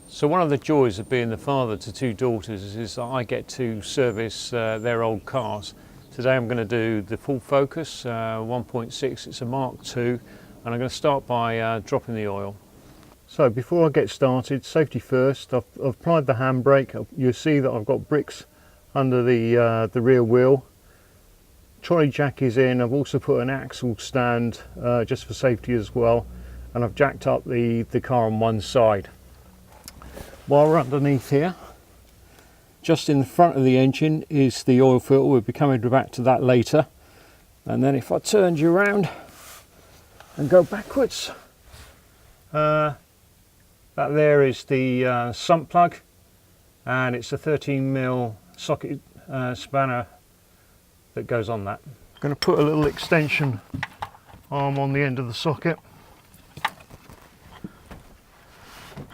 So one of the joys of being the father to two daughters is that I get to service their old cars. Today I'm going to do the full Focus 1.6, it's a Mark II, and I'm going to start by dropping the oil. So before I get started, safety first, I've applied the handbrake. You'll see that I've got bricks under the rear wheel. Trolley jack is in. I've also put an axle stand just for safety as well, and I've jacked up the car on one side. While we're underneath here, just in the front of the engine is the oil filter. We'll be coming back to that later. And then if I turned you around and go backwards, that there is the sump plug, and it's a 13mm socket spanner that goes on that. I'm going to put a little extension arm on the end of the socket.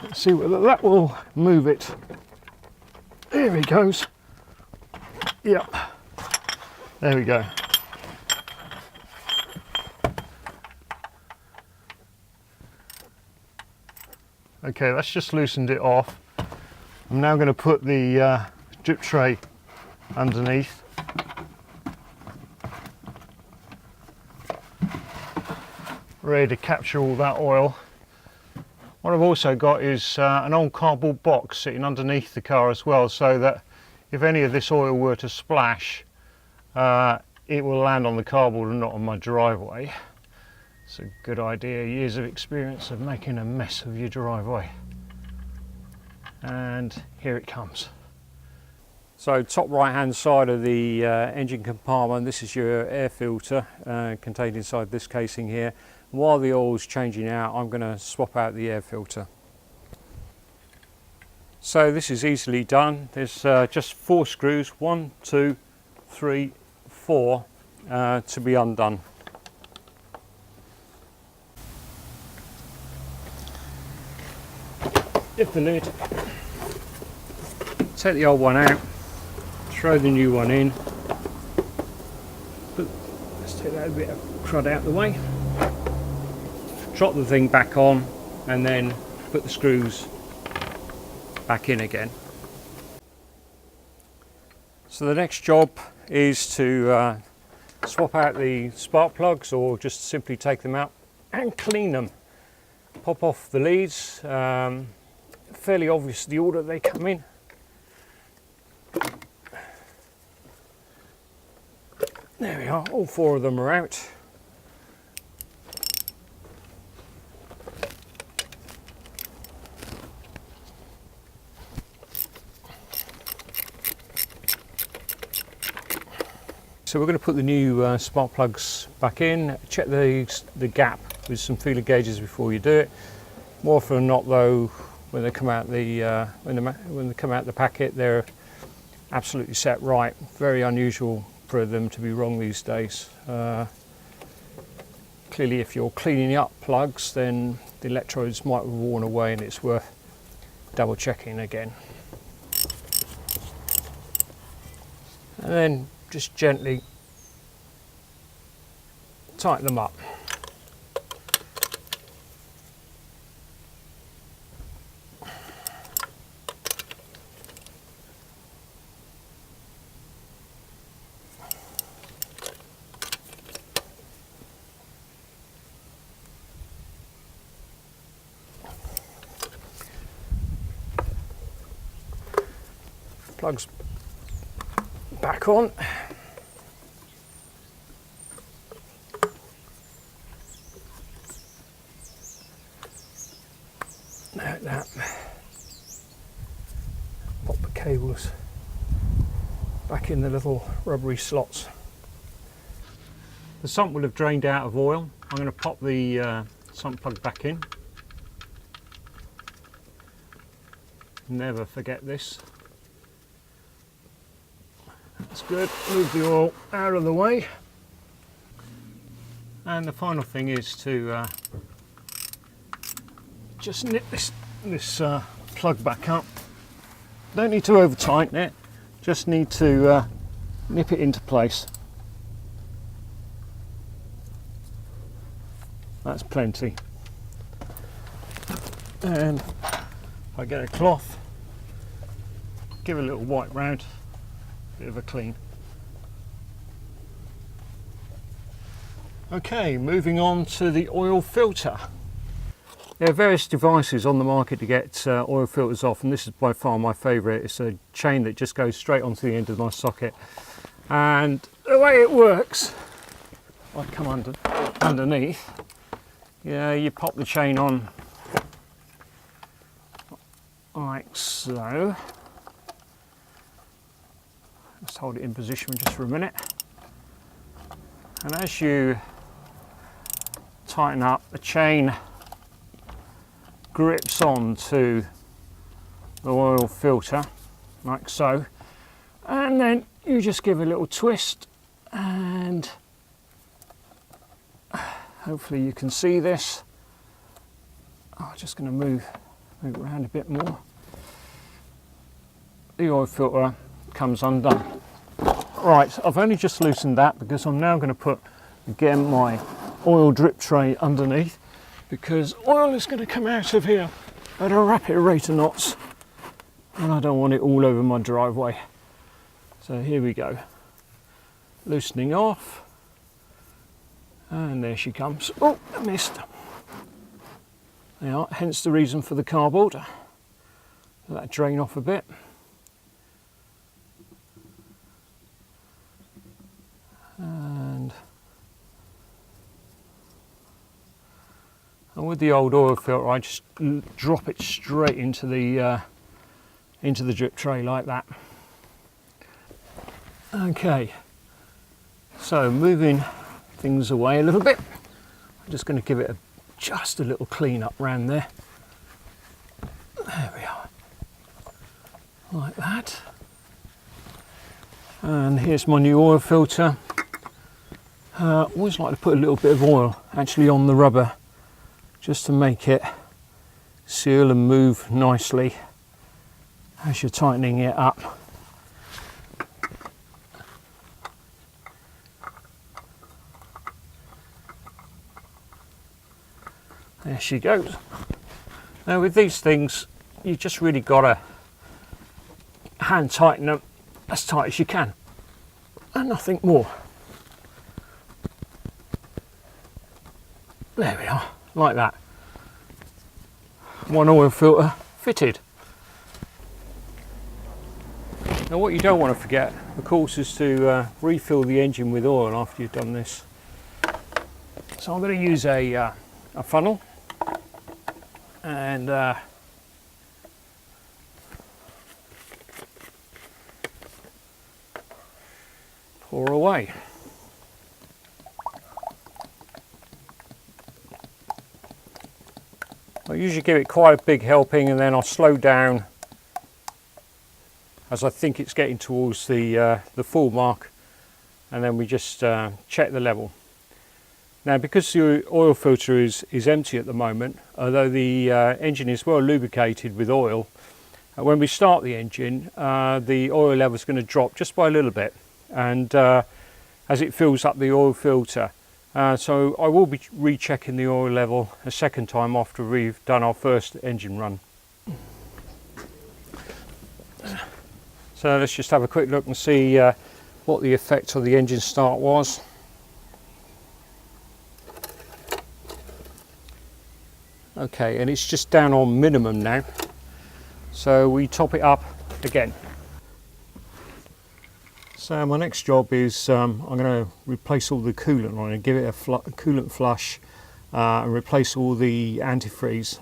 Let's see whether that will move it. There he goes. Yep. There we go. Okay, that's just loosened it off. I'm now going to put the drip tray underneath. Ready to capture all that oil. What I've also got is an old cardboard box sitting underneath the car as well, so that if any of this oil were to splash, it will land on the cardboard and not on my driveway. It's a good idea, years of experience of making a mess of your driveway. And here it comes. So top right hand side of the engine compartment, this is your air filter contained inside this casing here. While the oil's changing out, I'm going to swap out the air filter. So this is easily done. There's just 4 screws, 1, 2, 3, 4 to be undone. Lift the lid, take the old one out, throw the new one in. Let's take that bit of crud out of the way. Drop the thing back on and then put the screws back in again. So the next job is to swap out the spark plugs, or just simply take them out and clean them. Pop off the leads, fairly obvious the order they come in. There we are, all 4 of them are out. So we're going to put the new spark plugs back in. Check the gap with some feeler gauges before you do it. More often than not, though, when they come out when they come out the packet, they're absolutely set right. Very unusual for them to be wrong these days. Clearly, if you're cleaning up plugs, then the electrodes might have worn away, and it's worth double checking again. And then just gently tighten them up. Plugs back on. Like that. Pop the cables back in the little rubbery slots. The sump will have drained out of oil. I'm going to pop the sump plug back in. Never forget this. That's good. Move the oil out of the way. And the final thing is to just nip this plug back up. Don't need to over tighten it, just need to nip it into place. That's plenty. And I get a cloth, give a little wipe round, bit of a clean. Okay, moving on to the oil filter. There are various devices on the market to get oil filters off, and this is by far my favourite. It's a chain that just goes straight onto the end of my socket, and the way it works, I come underneath. Yeah, you pop the chain on like so. Let's hold it in position just for a minute, and as you tighten up, the chain grips on to the oil filter like so, and then you just give a little twist, and hopefully you can see this. I'm just going to move it around a bit more. The oil filter comes undone. Right, I've only just loosened that because I'm now going to put again my oil drip tray underneath, because oil is going to come out of here at a rapid rate of knots, and I don't want it all over my driveway. So here we go, loosening off, and there she comes. Oh, I missed. There are, hence the reason for the cardboard. Let that drain off a bit. And with the old oil filter, I just drop it straight into the drip tray like that. Okay, so moving things away a little bit, I'm just going to give it just a little clean up around there. There we are, like that. And here's my new oil filter. I always like to put a little bit of oil actually on the rubber, just to make it seal and move nicely as you're tightening it up. There she goes. Now with these things, you just really got to hand tighten them as tight as you can, and nothing more. There we are, like that. One oil filter fitted. Now what you don't want to forget, of course, is to refill the engine with oil after you've done this. So I'm going to use a funnel, and pour away. I usually give it quite a big helping, and then I'll slow down as I think it's getting towards the full mark, and then we just check the level. Now, because the oil filter is empty at the moment, although the engine is well lubricated with oil, when we start the engine, the oil level is going to drop just by a little bit, and as it fills up the oil filter. So I will be rechecking the oil level a second time after we've done our first engine run. So let's just have a quick look and see what the effect of the engine start was. Okay, and it's just down on minimum now, so we top it up again. So my next job is I'm going to replace all the coolant on it, give it a coolant flush, and replace all the antifreeze.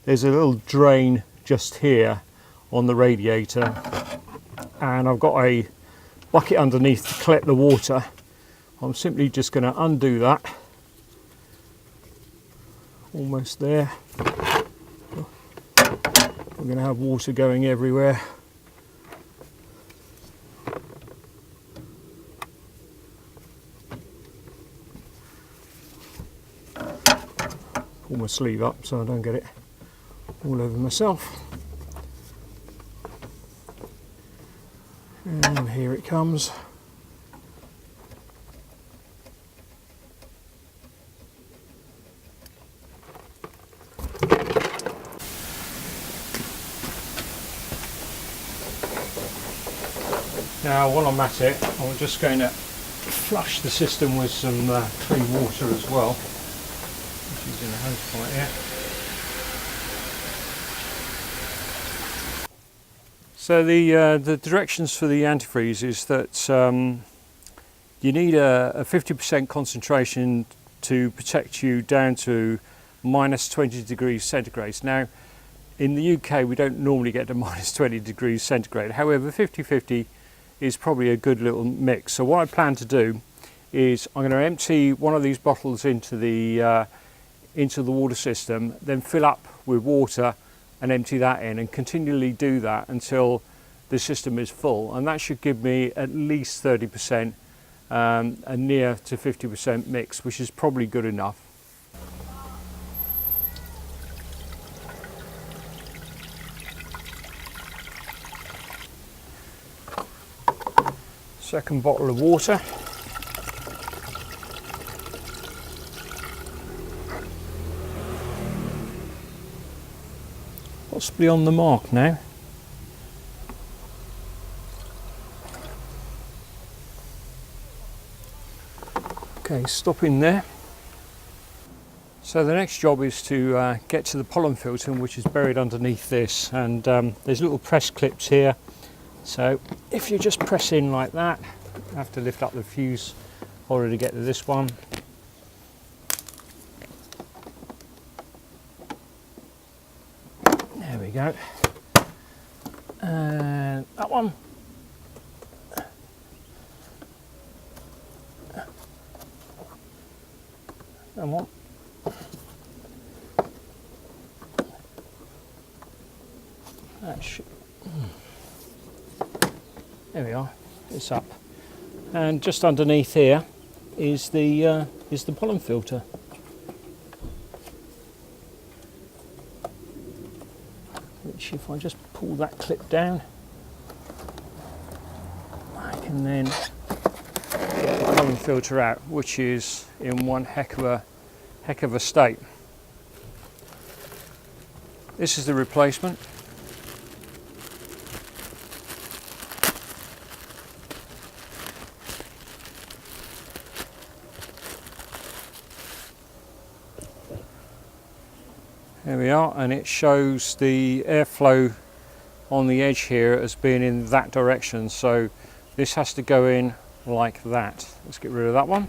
There's a little drain just here on the radiator, and I've got a bucket underneath to collect the water. I'm simply just going to undo that. Almost there. We're going to have water going everywhere. Pull my sleeve up so I don't get it all over myself. And here it comes. Now while I'm at it, I'm just going to flush the system with some clean water as well. Just using a hose pipe here. So the directions for the antifreeze is that you need a 50% concentration to protect you down to minus 20 degrees centigrade. Now in the UK we don't normally get to minus 20 degrees centigrade, however 50-50 is probably a good little mix. So what I plan to do is I'm going to empty one of these bottles into the water system, then fill up with water and empty that in, and continually do that until the system is full, and that should give me at least 30%, a near to 50% mix, which is probably good enough. Second bottle of water. Possibly on the mark now. Okay, stop in there. So the next job is to get to the pollen filter, which is buried underneath this, and there's little press clips here. So if you just press in like that, you have to lift up the fuse holder to get to this one. There we go. And that one. That one. That should. There we are. It's up. And just underneath here is the pollen filter. Which, if I just pull that clip down, I can then get the pollen filter out, which is in one heck of a state. This is the replacement. There we are, and it shows the airflow on the edge here as being in that direction, so this has to go in like that. Let's get rid of that one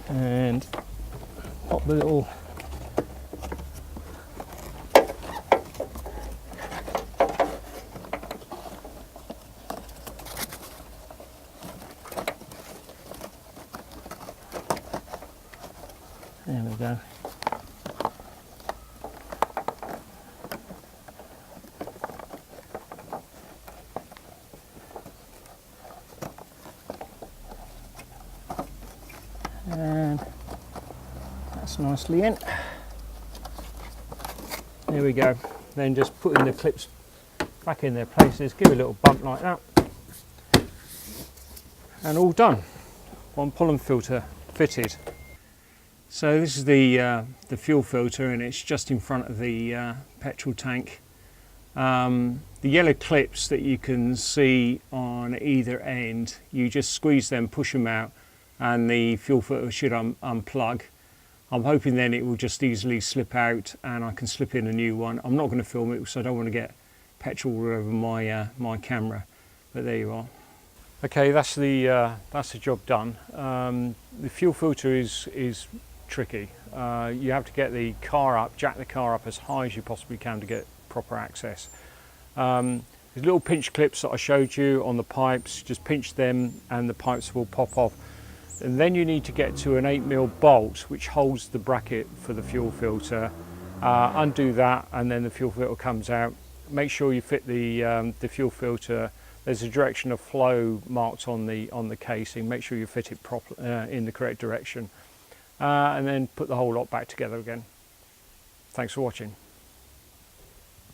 and pop the little there we go. And that's nicely in. There we go. Then just putting the clips back in their places, give it a little bump like that, and all done. One pollen filter fitted. So this is the fuel filter, and it's just in front of the petrol tank. The yellow clips that you can see on either end, you just squeeze them, push them out, and the fuel filter should unplug. I'm hoping then it will just easily slip out and I can slip in a new one. I'm not going to film it because I don't want to get petrol all over my camera, but there you are. Okay, that's the job done. The fuel filter is tricky. You have to get the car up, jack the car up as high as you possibly can to get proper access. There's little pinch clips that I showed you on the pipes. Just pinch them and the pipes will pop off. And then you need to get to an 8mm bolt which holds the bracket for the fuel filter. Undo that, and then the fuel filter comes out. Make sure you fit the fuel filter. There's a direction of flow marked on the casing. Make sure you fit it properly in the correct direction, and then put the whole lot back together again. Thanks for watching.